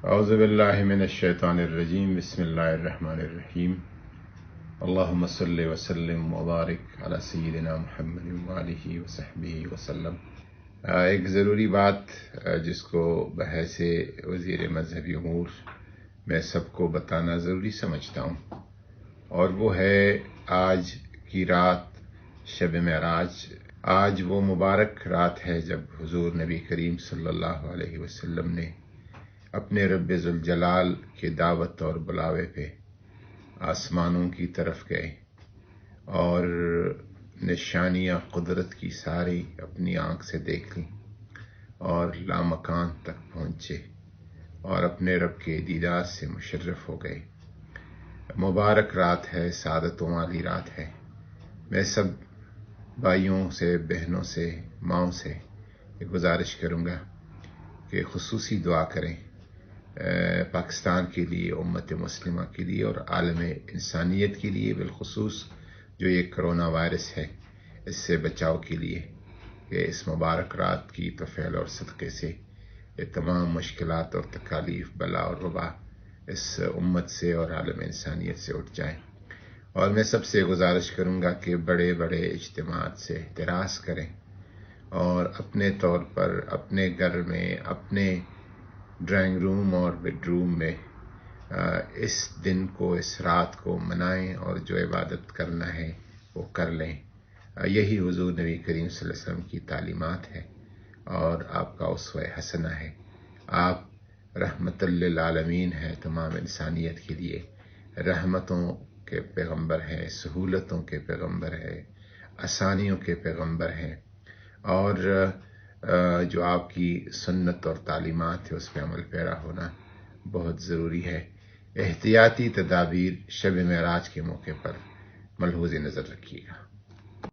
اعوذ باللہ من الشیطان الرجیم بسم اللہ الرحمن الرحیم اللہم صلی وسلم وبارک علی سیدنا محمد وآلہ وصحبہ وسلم۔ ایک ضروری بات جس کو بحیث وزیر مذہبی امور میں سب کو بتانا ضروری سمجھتا ہوں، اور وہ ہے آج کی رات شب معراج۔ آج وہ مبارک رات ہے جب حضور نبی کریم صلی اللہ علیہ وسلم نے اپنے رب ذوالجلال کی دعوت اور بلاوے پہ آسمانوں کی طرف گئے اور نشانیاں قدرت کی ساری اپنی آنکھ سے دیکھ لیں اور لامکان تک پہنچے اور اپنے رب کے دیدار سے مشرف ہو گئے۔ مبارک رات ہے، سعادتوں والی رات ہے۔ میں سب بھائیوں سے، بہنوں سے، ماؤں سے یہ گزارش کروں گا کہ خصوصی دعا کریں پاکستان کے لیے، امت مسلمہ کے لیے اور عالم انسانیت کے لیے، بالخصوص جو یہ کرونا وائرس ہے اس سے بچاؤ کے لیے، کہ اس مبارک رات کی توفیل اور صدقے سے یہ تمام مشکلات اور تکالیف، بلا اور وبا اس امت سے اور عالم انسانیت سے اٹھ جائیں۔ اور میں سب سے گزارش کروں گا کہ بڑے بڑے اجتماعات سے احتراز کریں اور اپنے طور پر اپنے گھر میں، اپنے ڈرائنگ روم اور بیڈ روم میں اس دن کو، اس رات کو منائیں اور جو عبادت کرنا ہے وہ کر لیں۔ یہی حضور نبی کریم صلی اللہ علیہ وسلم کی تعلیمات ہے اور آپ کا اسوہ حسنہ ہے۔ آپ رحمت للعالمین ہیں، تمام انسانیت کے لیے رحمتوں کے پیغمبر ہیں، سہولتوں کے پیغمبر ہیں، آسانیوں کے پیغمبر ہیں، اور جو آپ کی سنت اور تعلیمات ہے اس پہ عمل پیرا ہونا بہت ضروری ہے۔ احتیاطی تدابیر شب معراج کے موقع پر ملحوظ نظر رکھیے گا۔